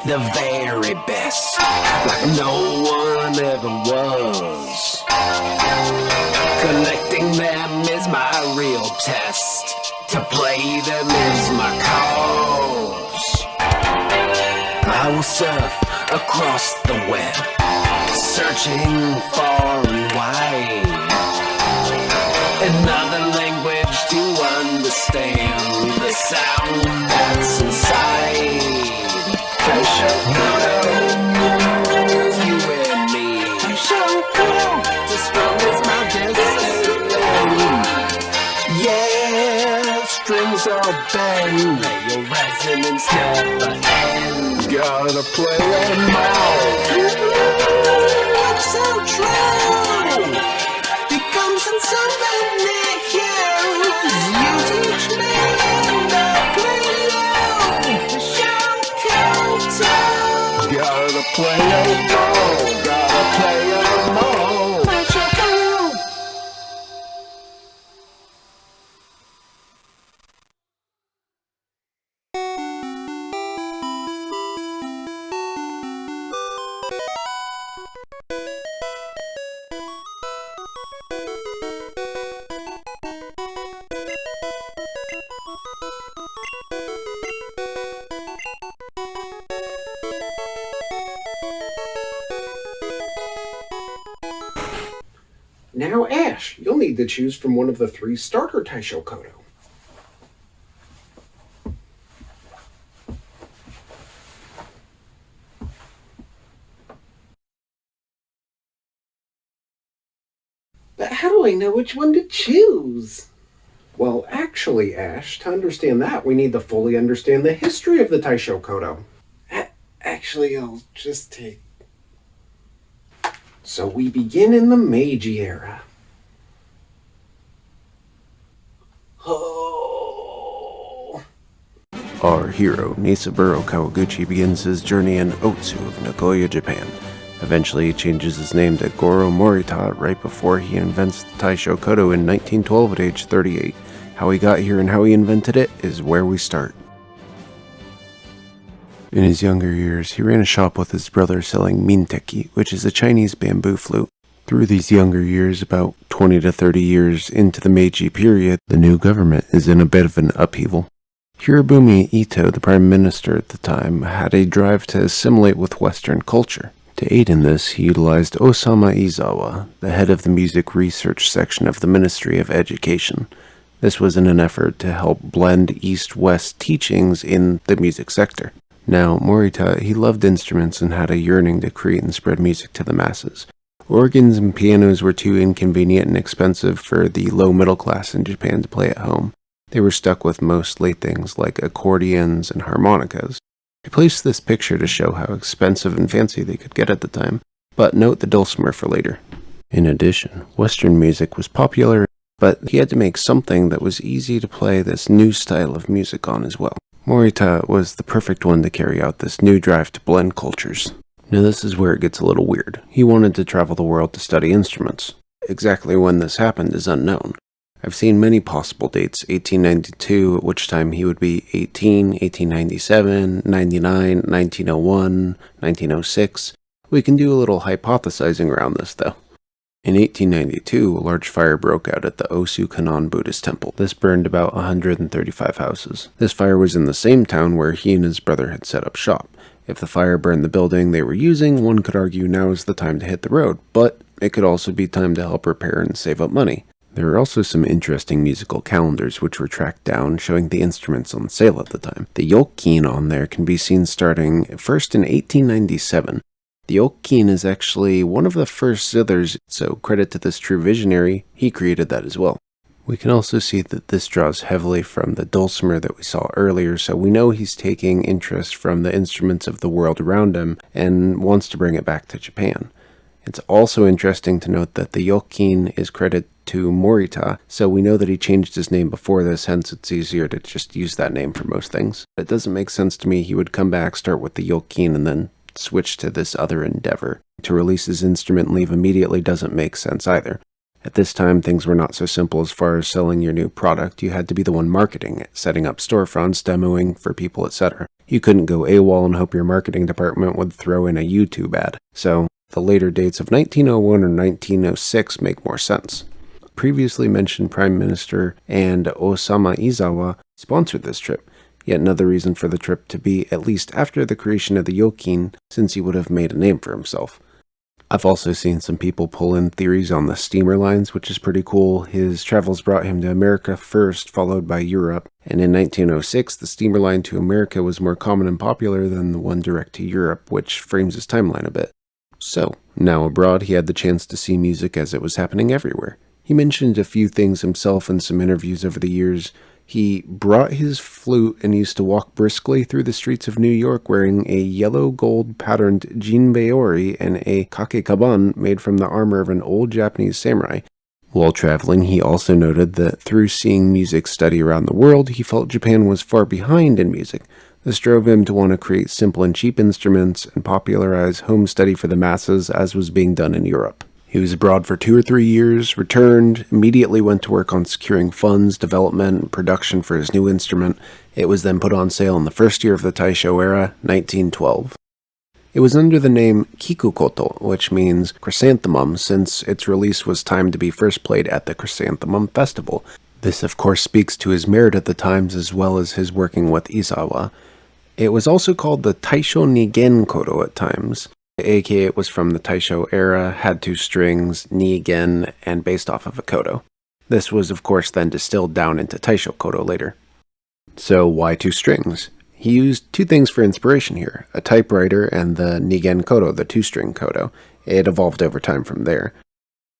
the very best, like no one ever was. Collecting them is my real test. To play them is my cause. I will surf across the web, searching far and wide. Another language to understand the sound that's inside. Taisho-Koto, you and me. Taisho-Koto, as strong as my destiny. Yeah, strings all bend, may your resonance never end. Gotta play them all. It's so true. Becomes in so many hues. You teach me and I play you. Taisho-Koto. Gotta play them all. Gotta play them all. Taisho-Koto. Now, Ash, you'll need to choose from one of the 3 starter Taisho-Koto. But how do I know which one to choose? Well, actually, Ash, to understand that, we need to fully understand the history of the Taisho-Koto. Actually, I'll just take... So we begin in the Meiji era. Oh. Our hero, Nisaburo Kawaguchi, begins his journey in Otsu of Nagoya, Japan. Eventually, he changes his name to Goro Morita right before he invents the Taisho-Koto in 1912 at age 38. How he got here and how he invented it is where we start. In his younger years, he ran a shop with his brother selling minteki, which is a Chinese bamboo flute. Through these younger years, about 20 to 30 years into the Meiji period, the new government is in a bit of an upheaval. Hirobumi Ito, the prime minister at the time, had a drive to assimilate with Western culture. To aid in this, he utilized Osama Izawa, the head of the music research section of the Ministry of Education. This was in an effort to help blend East-West teachings in the music sector. Now, Morita, he loved instruments and had a yearning to create and spread music to the masses. Organs and pianos were too inconvenient and expensive for the low middle class in Japan to play at home. They were stuck with mostly things like accordions and harmonicas. I placed this picture to show how expensive and fancy they could get at the time, but note the dulcimer for later. In addition, Western music was popular, but he had to make something that was easy to play this new style of music on as well. Morita was the perfect one to carry out this new drive to blend cultures. Now this is where it gets a little weird. He wanted to travel the world to study instruments. Exactly when this happened is unknown. I've seen many possible dates: 1892, at which time he would be 18, 1897, 99, 1901, 1906. We can do a little hypothesizing around this though. In 1892, a large fire broke out at the Osu Kanon Buddhist temple. This burned about 135 houses. This fire was in the same town where he and his brother had set up shop. If the fire burned the building they were using, one could argue now is the time to hit the road, but it could also be time to help repair and save up money. There are also some interesting musical calendars which were tracked down showing the instruments on sale at the time. The yokin on there can be seen starting first in 1897. The yokin is actually one of the first zithers, so credit to this true visionary, he created that as well. We can also see that this draws heavily from the dulcimer that we saw earlier, so we know he's taking interest from the instruments of the world around him and wants to bring it back to Japan. It's also interesting to note that the yokin is credited to Morita, so we know that he changed his name before this, hence it's easier to just use that name for most things. It doesn't make sense to me he would come back, start with the yokin, and then switch to this other endeavor. To release his instrument and leave immediately doesn't make sense either. At this time, things were not so simple as far as selling your new product. You had to be the one marketing it, setting up storefronts, demoing for people, etc. You couldn't go AWOL and hope your marketing department would throw in a YouTube ad. So, the later dates of 1901 or 1906 make more sense. Previously mentioned Prime Minister and Osama Izawa sponsored this trip, yet another reason for the trip to be at least after the creation of the yokin, since he would have made a name for himself. I've also seen some people pull in theories on the steamer lines, which is pretty cool. His travels brought him to America first, followed by Europe, and in 1906, the steamer line to America was more common and popular than the one direct to Europe, which frames his timeline a bit. So, now abroad, he had the chance to see music as it was happening everywhere. He mentioned a few things himself in some interviews over the years. He brought his flute and used to walk briskly through the streets of New York wearing a yellow-gold patterned jinbeori and a kakekaban made from the armor of an old Japanese samurai. While traveling, he also noted that through seeing music study around the world, he felt Japan was far behind in music. This drove him to want to create simple and cheap instruments and popularize home study for the masses as was being done in Europe. He was abroad for 2 or 3 years, returned, immediately went to work on securing funds, development, and production for his new instrument. It was then put on sale in the first year of the Taisho era, 1912. It was under the name Kikukoto, which means chrysanthemum, since its release was timed to be first played at the Chrysanthemum Festival. This of course speaks to his merit at the times as well as his working with Izawa. It was also called the Taisho Nigen Koto at times. aka it was from the Taisho era, had 2 strings, Nigen, and based off of a koto. This was of course then distilled down into Taisho-Koto later. So why 2 strings? He used 2 things for inspiration here, a typewriter and the Nigen Koto, the 2-string koto. It evolved over time from there.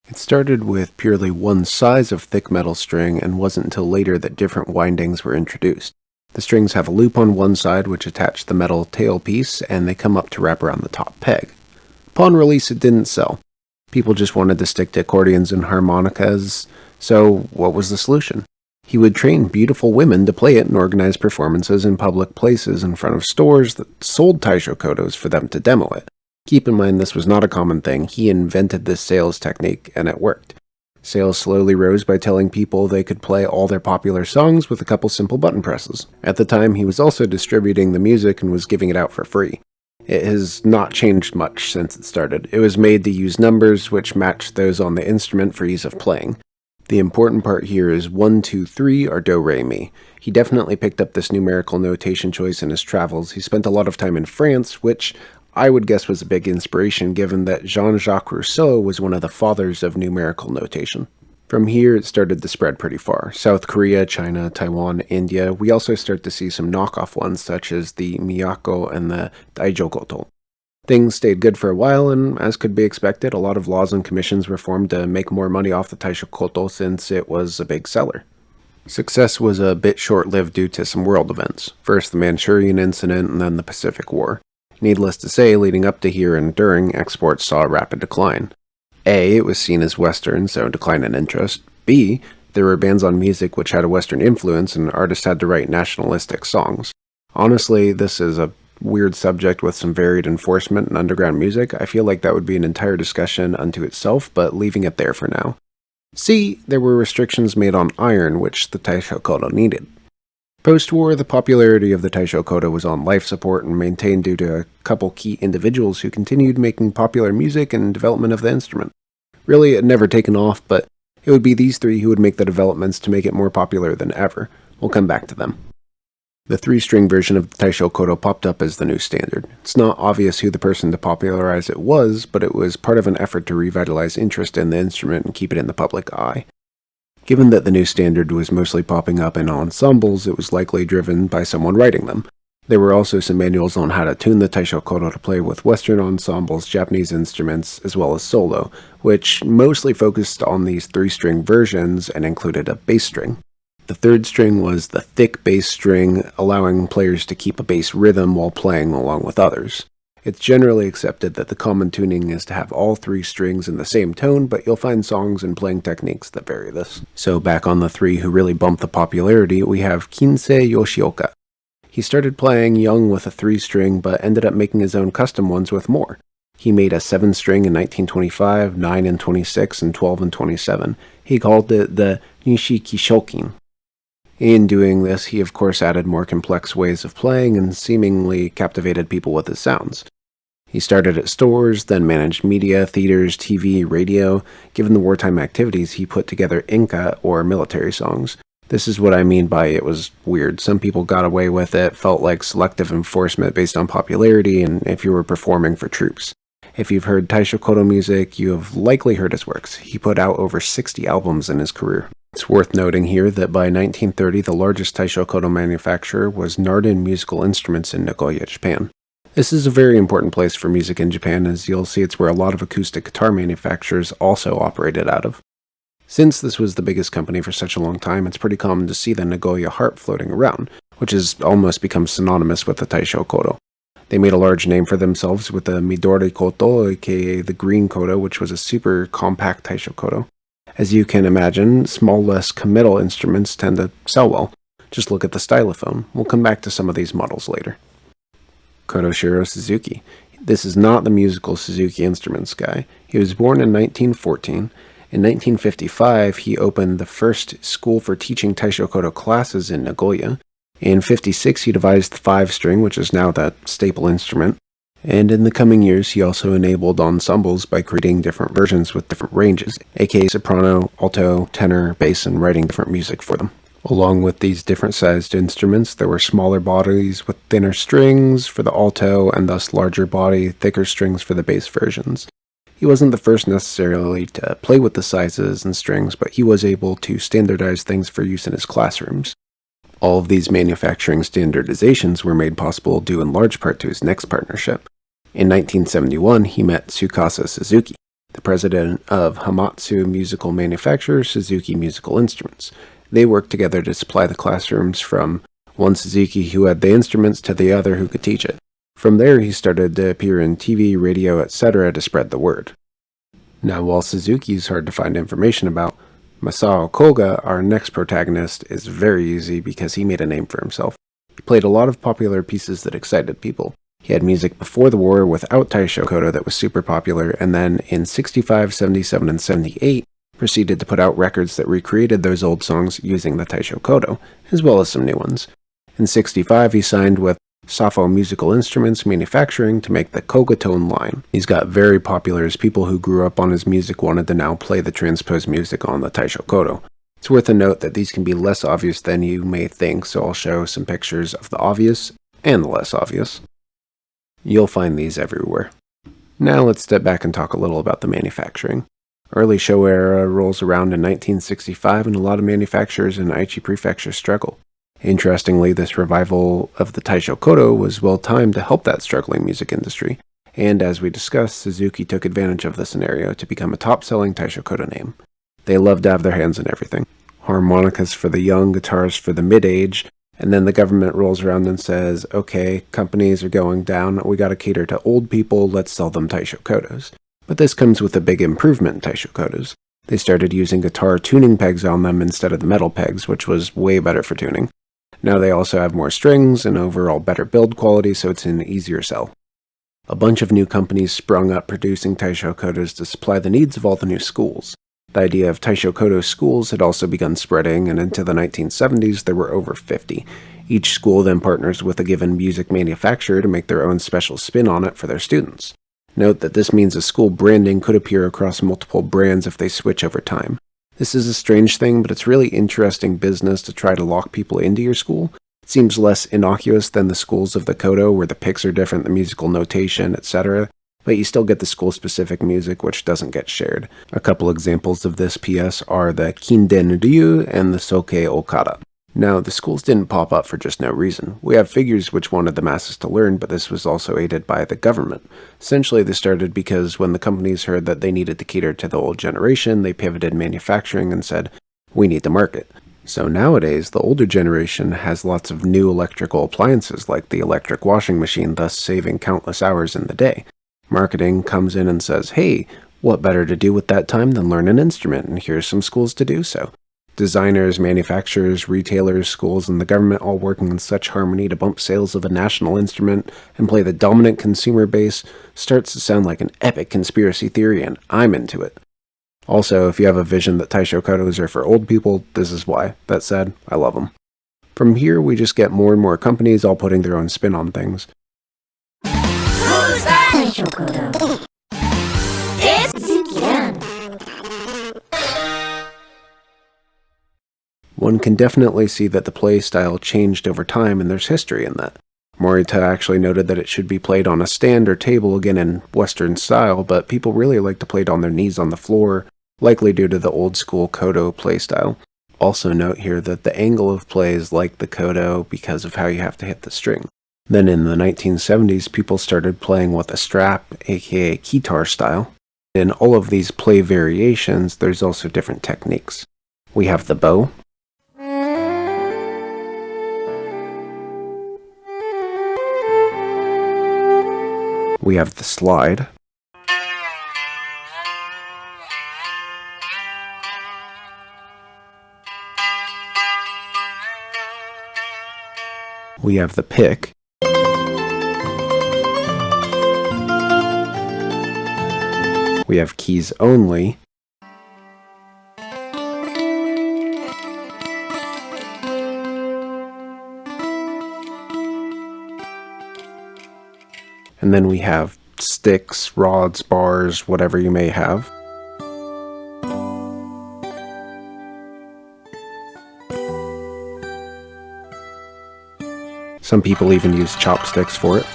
It started with purely one size of thick metal string and wasn't until later that different windings were introduced. The strings have a loop on one side which attach the metal tailpiece, and they come up to wrap around the top peg. Upon release it didn't sell. People just wanted to stick to accordions and harmonicas, so what was the solution? He would train beautiful women to play it and organize performances in public places in front of stores that sold Taisho-Kotos for them to demo it. Keep in mind this was not a common thing. He invented this sales technique, and it worked. Sales slowly rose by telling people they could play all their popular songs with a couple simple button presses. At the time, he was also distributing the music and was giving it out for free. It has not changed much since it started. It was made to use numbers which matched those on the instrument for ease of playing. The important part here is 1, 2, 3 are do, re, mi. He definitely picked up this numerical notation choice in his travels. He spent a lot of time in France, which I would guess was a big inspiration given that Jean-Jacques Rousseau was one of the fathers of numerical notation. From here it started to spread pretty far. South Korea, China, Taiwan, India. We also start to see some knockoff ones such as the Miyako and the Daijō-koto. Things stayed good for a while, and as could be expected, a lot of laws and commissions were formed to make more money off the Taisho-Koto since it was a big seller. Success was a bit short-lived due to some world events. First the Manchurian incident and then the Pacific War. Needless to say, leading up to here and during, exports saw a rapid decline. A, it was seen as Western, so decline in interest. B, there were bans on music which had a Western influence and artists had to write nationalistic songs. Honestly, this is a weird subject with some varied enforcement and underground music. I feel like that would be an entire discussion unto itself, but leaving it there for now. C, there were restrictions made on iron, which the Taisho-Koto needed. Post-war, the popularity of the Taisho-Koto was on life support and maintained due to a couple key individuals who continued making popular music and development of the instrument. Really, it had never taken off, but it would be these 3 who would make the developments to make it more popular than ever. We'll come back to them. The 3-string version of the Taisho-Koto popped up as the new standard. It's not obvious who the person to popularize it was, but it was part of an effort to revitalize interest in the instrument and keep it in the public eye. Given that the new standard was mostly popping up in ensembles, it was likely driven by someone writing them. There were also some manuals on how to tune the Taisho-Koto to play with Western ensembles, Japanese instruments, as well as solo, which mostly focused on these 3-string versions and included a bass string. The 3rd string was the thick bass string, allowing players to keep a bass rhythm while playing along with others. It's generally accepted that the common tuning is to have all 3 strings in the same tone, but you'll find songs and playing techniques that vary this. So back on the 3 who really bumped the popularity, we have Kinsei Yoshioka. He started playing young with a 3-string, but ended up making his own custom ones with more. He made a 7-string in 1925, 9 in 26, and 12 in 27. He called it the Nishikishokin. In doing this, he of course added more complex ways of playing and seemingly captivated people with his sounds. He started at stores, then managed media, theaters, TV, radio. Given the wartime activities, he put together inka, or military songs. This is what I mean by it was weird. Some people got away with it, felt like selective enforcement based on popularity, and if you were performing for troops. If you've heard Taisho-Koto music, you have likely heard his works. He put out over 60 albums in his career. It's worth noting here that by 1930, the largest Taisho-Koto manufacturer was Narden Musical Instruments in Nagoya, Japan. This is a very important place for music in Japan, as you'll see it's where a lot of acoustic guitar manufacturers also operated out of. Since this was the biggest company for such a long time, it's pretty common to see the Nagoya Harp floating around, which has almost become synonymous with the Taisho-Koto. They made a large name for themselves with the Midori Koto, aka the Green Koto, which was a super compact Taisho-Koto. As you can imagine, small, less committal instruments tend to sell well. Just look at the stylophone. We'll come back to some of these models later. Kotoshiro Suzuki. This is not the musical Suzuki Instruments guy. He was born in 1914. In 1955, he opened the first school for teaching Taisho-Koto classes in Nagoya. In 1956, he devised the 5-string, which is now the staple instrument. And in the coming years, he also enabled ensembles by creating different versions with different ranges, aka soprano, alto, tenor, bass, and writing different music for them. Along with these different sized instruments, there were smaller bodies with thinner strings for the alto and thus larger body, thicker strings for the bass versions. He wasn't the first necessarily to play with the sizes and strings, but he was able to standardize things for use in his classrooms. All of these manufacturing standardizations were made possible due in large part to his next partnership. In 1971, he met Tsukasa Suzuki, the president of Hamatsu musical manufacturer Suzuki Musical Instruments. They worked together to supply the classrooms from one Suzuki who had the instruments to the other who could teach it. From there, he started to appear in TV, radio, etc. to spread the word. Now, while Suzuki is hard to find information about, Masao Koga, our next protagonist, is very easy because he made a name for himself. He played a lot of popular pieces that excited people. He had music before the war without Taisho-Koto that was super popular, and then in 65, 77, and 78, proceeded to put out records that recreated those old songs using the Taisho-Koto, as well as some new ones. In 65, he signed with Safo Musical Instruments Manufacturing to make the Kogatone line. He's got very popular as people who grew up on his music wanted to now play the transposed music on the Taisho-Koto. It's worth a note that these can be less obvious than you may think, so I'll show some pictures of the obvious and the less obvious. You'll find these everywhere. Now let's step back and talk a little about the manufacturing. Early Showa era rolls around in 1965 and a lot of manufacturers in Aichi Prefecture struggle. Interestingly, this revival of the Taisho-Koto was well timed to help that struggling music industry, and as we discussed, Suzuki took advantage of the scenario to become a top-selling Taisho-Koto name. They loved to have their hands in everything. Harmonicas for the young, guitars for the mid-age, and then the government rolls around and says, okay, companies are going down, we gotta cater to old people, let's sell them Taisho-Kotos. But this comes with a big improvement in Taisho-Kotos. They started using guitar tuning pegs on them instead of the metal pegs, which was way better for tuning. Now they also have more strings and overall better build quality, so it's an easier sell. A bunch of new companies sprung up producing Taisho-Kotos to supply the needs of all the new schools. The idea of Taisho-Koto schools had also begun spreading, and into the 1970s there were over 50. Each school then partners with a given music manufacturer to make their own special spin on it for their students. Note that this means a school branding could appear across multiple brands if they switch over time. This is a strange thing, but it's really interesting business to try to lock people into your school. It seems less innocuous than the schools of the Koto, where the picks are different, the musical notation, etc., but you still get the school-specific music, which doesn't get shared. A couple examples of this PS are the Kinden Ryu and the Soke Okada. Now, the schools didn't pop up for just no reason. We have figures which wanted the masses to learn, but this was also aided by the government. Essentially, this started because when the companies heard that they needed to cater to the old generation, they pivoted manufacturing and said, we need to market. So nowadays, the older generation has lots of new electrical appliances like the electric washing machine, thus saving countless hours in the day. Marketing comes in and says, hey, what better to do with that time than learn an instrument, and here's some schools to do so. Designers, manufacturers, retailers, schools, and the government all working in such harmony to bump sales of a national instrument and play the dominant consumer base starts to sound like an epic conspiracy theory, and I'm into it. Also, if you have a vision that Taishokotos are for old people, this is why. That said, I love them. From here, we just get more and more companies all putting their own spin on things. Who's that? Taisho-Koto. It's Kingen. One can definitely see that the play style changed over time, and there's history in that. Morita actually noted that it should be played on a stand or table, again in Western style, but people really like to play it on their knees on the floor, likely due to the old school koto play style. Also note here that the angle of play is like the koto because of how you have to hit the string. Then in the 1970s, people started playing with a strap, aka guitar style. In all of these play variations, there's also different techniques. We have the bow. We have the slide. We have the pick. We have keys only. And then we have sticks, rods, bars, whatever you may have. Some people even use chopsticks for it.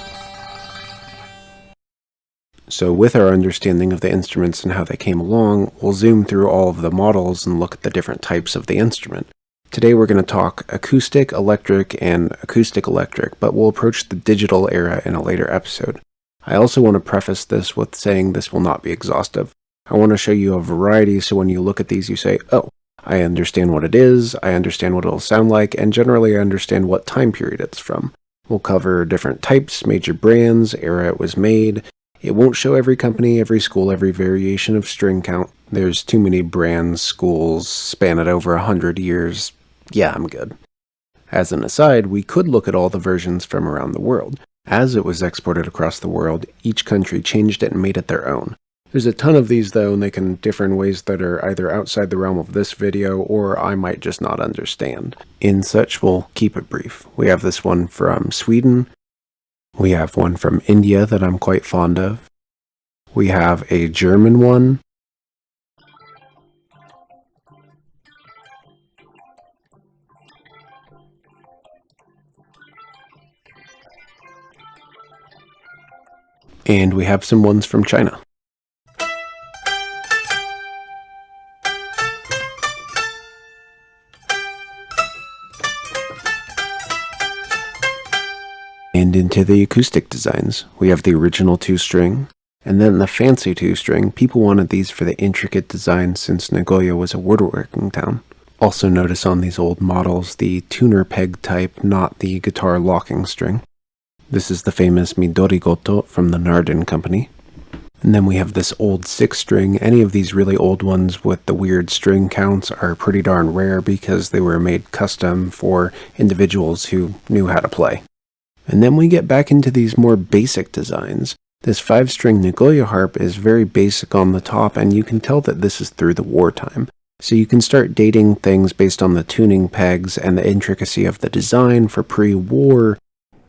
So with our understanding of the instruments and how they came along, we'll zoom through all of the models and look at the different types of the instrument. Today we're going to talk acoustic, electric, and acoustic electric, but we'll approach the digital era in a later episode. I also want to preface this with saying this will not be exhaustive. I want to show you a variety so when you look at these you say, oh, I understand what it is, I understand what it'll sound like, and generally I understand what time period it's from. We'll cover different types, major brands, era it was made. It won't show every company, every school, every variation of string count. There's too many brands, schools, span it over 100 years. Yeah, I'm good. As an aside, we could look at all the versions from around the world. As it was exported across the world, each country changed it and made it their own. There's a ton of these though, and they can differ in ways that are either outside the realm of this video, or I might just not understand. In such, we'll keep it brief. We have this one from Sweden. We have one from India that I'm quite fond of. We have a German one. And we have some ones from China. And into the acoustic designs, we have the original 2-string, and then the fancy 2-string. People wanted these for the intricate design since Nagoya was a woodworking town. Also notice on these old models the tuner peg type, not the guitar locking string. This is the famous Midori-goto from the Narden Company. And then we have this old 6-string. Any of these really old ones with the weird string counts are pretty darn rare because they were made custom for individuals who knew how to play. And then we get back into these more basic designs. This 5-string Nagoya harp is very basic on the top, and you can tell that this is through the wartime. So you can start dating things based on the tuning pegs and the intricacy of the design for pre-war,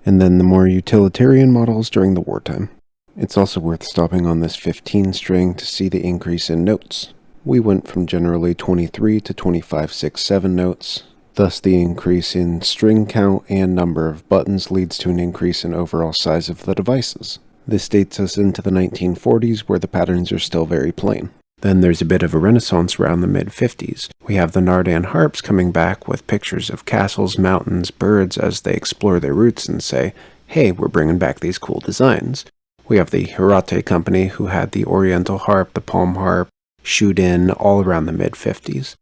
and then the more utilitarian models during the wartime. It's also worth stopping on this 15-string to see the increase in notes. We went from generally 23 to 25, 6, 7 notes. Thus the increase in string count and number of buttons leads to an increase in overall size of the devices. This dates us into the 1940s where the patterns are still very plain. Then there's a bit of a renaissance around the mid-50s. We have the Nardan harps coming back with pictures of castles, mountains, birds as they explore their roots and say, hey, we're bringing back these cool designs. We have the Hirate Company who had the Oriental harp, the palm harp, Shuden, all around the mid-50s.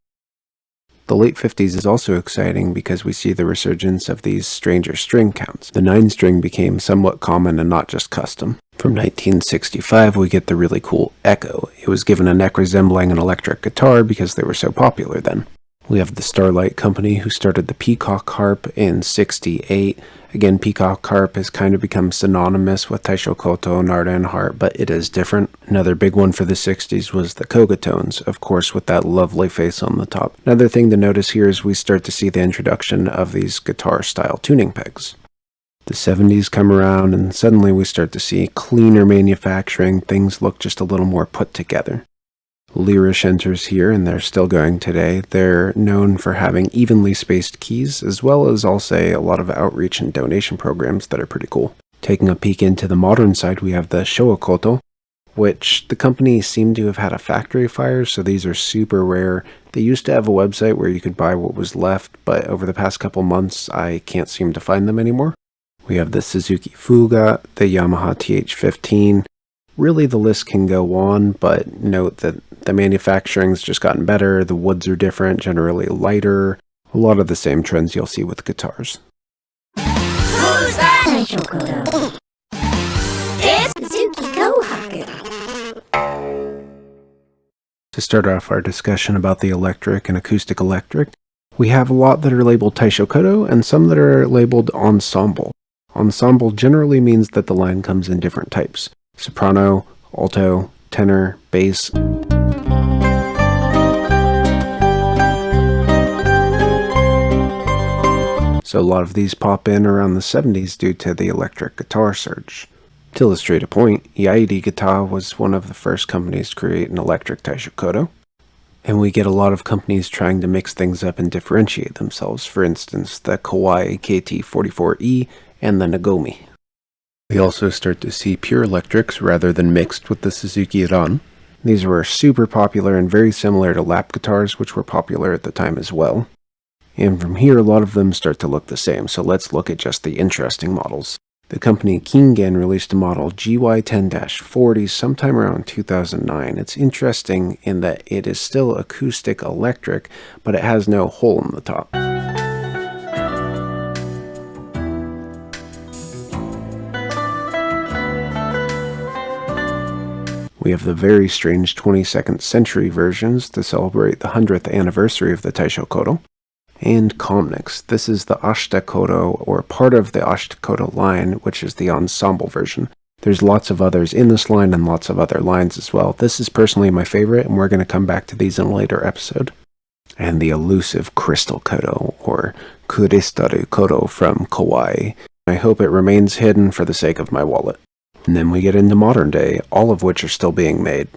The late 50s is also exciting because we see the resurgence of these stranger string counts. The 9-string became somewhat common and not just custom. From 1965 we get the really cool Echo. It was given a neck resembling an electric guitar because they were so popular then. We have the Starlight Company, who started the Peacock Harp in '68. Again, Peacock Harp has kind of become synonymous with Taisho-Koto Nardan Harp, but it is different. Another big one for the '60s was the Koga tones, of course, with that lovely face on the top. Another thing to notice here is we start to see the introduction of these guitar-style tuning pegs. The '70s come around, and suddenly we start to see cleaner manufacturing. Things look just a little more put together. Lyrish enters here, and they're still going today. They're known for having evenly spaced keys, as well as, I'll say, a lot of outreach and donation programs that are pretty cool. Taking a peek into the modern side, we have the Showa-koto, which the company seemed to have had a factory fire, so these are super rare. They used to have a website where you could buy what was left, but over the past couple months, I can't seem to find them anymore. We have the Suzuki Fuga, the Yamaha TH15. Really, the list can go on, but note that the manufacturing's just gotten better, the woods are different, generally lighter, a lot of the same trends you'll see with guitars. Who's that? Taisho-Koto. It's Suzuki Kohaku. To start off our discussion about the electric and acoustic electric, we have a lot that are labeled Taisho-Koto and some that are labeled ensemble. Ensemble generally means that the line comes in different types: soprano, alto, tenor, bass. So a lot of these pop in around the '70s due to the electric guitar surge. To illustrate a point, Yaidi Guitar was one of the first companies to create an electric Taisho-Koto. And we get a lot of companies trying to mix things up and differentiate themselves. For instance, the Kawai KT44E and the Nagomi. We also start to see pure electrics rather than mixed with the Suzuki Ran. These were super popular and very similar to lap guitars, which were popular at the time as well. And from here, a lot of them start to look the same, so let's look at just the interesting models. The company Kingen released a model GY10-40 sometime around 2009. It's interesting in that it is still acoustic electric, but it has no hole in the top. We have the very strange 22nd century versions to celebrate the 100th anniversary of the Taisho-Koto. And Comnix. This is the Ashita-Koto, or part of the Ashita-Koto line, which is the ensemble version. There's lots of others in this line and lots of other lines as well. This is personally my favorite, and we're going to come back to these in a later episode. And the elusive Crystal Koto, or Kuristaru Koto from Kawai. I hope it remains hidden for the sake of my wallet. And then we get into modern day, all of which are still being made.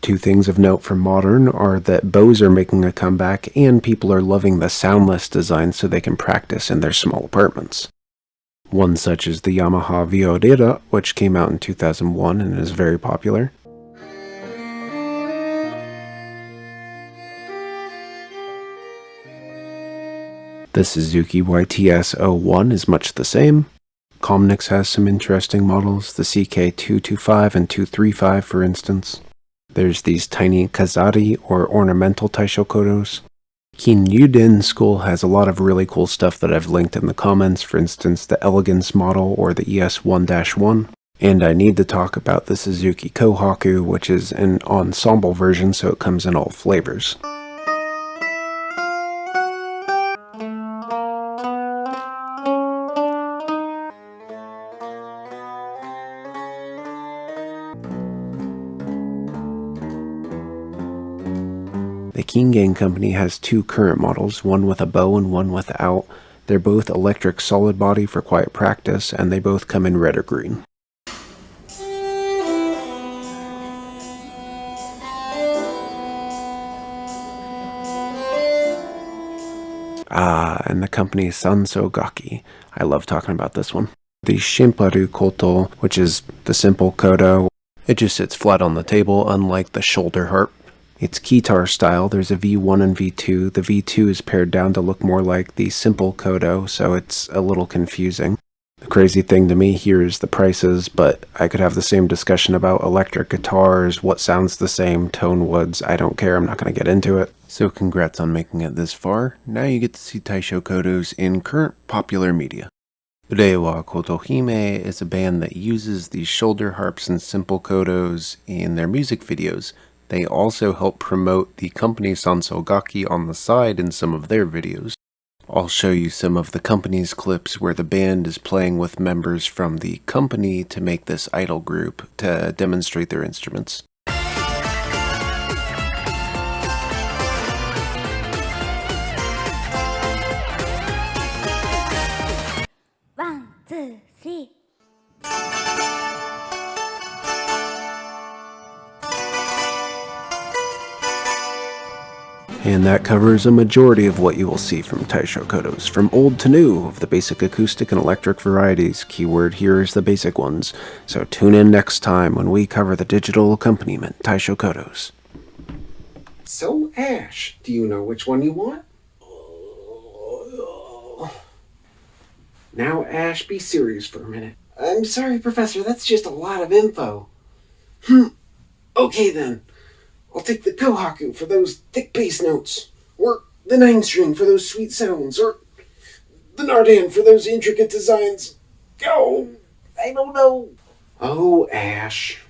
Two things of note for modern are that bows are making a comeback and people are loving the soundless design so they can practice in their small apartments. One such is the Yamaha Viorira, which came out in 2001 and is very popular. The Suzuki YTS-01 is much the same. Comnix has some interesting models, the CK225 and 235 for instance. There's these tiny kazari, or ornamental Taisho-Kotos. Kinryuden school has a lot of really cool stuff that I've linked in the comments, for instance the Elegance model or the ES1-1. And I need to talk about the Suzuki Kohaku, which is an ensemble version, so it comes in all flavors. The Kingen company has two current models, one with a bow and one without. They're both electric solid body for quiet practice, and they both come in red or green. And the company Sanso Gakki. I love talking about this one. The Shinparu Koto, which is the simple koto. It just sits flat on the table, unlike the shoulder harp. It's keytar style. There's a V1 and V2. The V2 is pared down to look more like the simple koto, so it's a little confusing. The crazy thing to me here is the prices, but I could have the same discussion about electric guitars, what sounds the same, tone woods. I don't care. I'm not going to get into it. So congrats on making it this far. Now you get to see Taishokotos in current popular media. Reiwa Kotohime is a band that uses these shoulder harps and simple kotos in their music videos. They also help promote the company Sanso Gakki on the side in some of their videos. I'll show you some of the company's clips where the band is playing with members from the company to make this idol group to demonstrate their instruments. ワン、ツー、スリー。And that covers a majority of what you will see from Taishokotos, from old to new, of the basic acoustic and electric varieties. Keyword here is the basic ones, so tune in next time when we cover the digital accompaniment, Taishokotos. So, Ash, do you know which one you want? Now, Ash, be serious for a minute. I'm sorry, Professor, that's just a lot of info. Okay then. I'll take the kohaku for those thick bass notes, or the 9-string for those sweet sounds, or the nardan for those intricate designs. Oh, I don't know. Oh, Ash.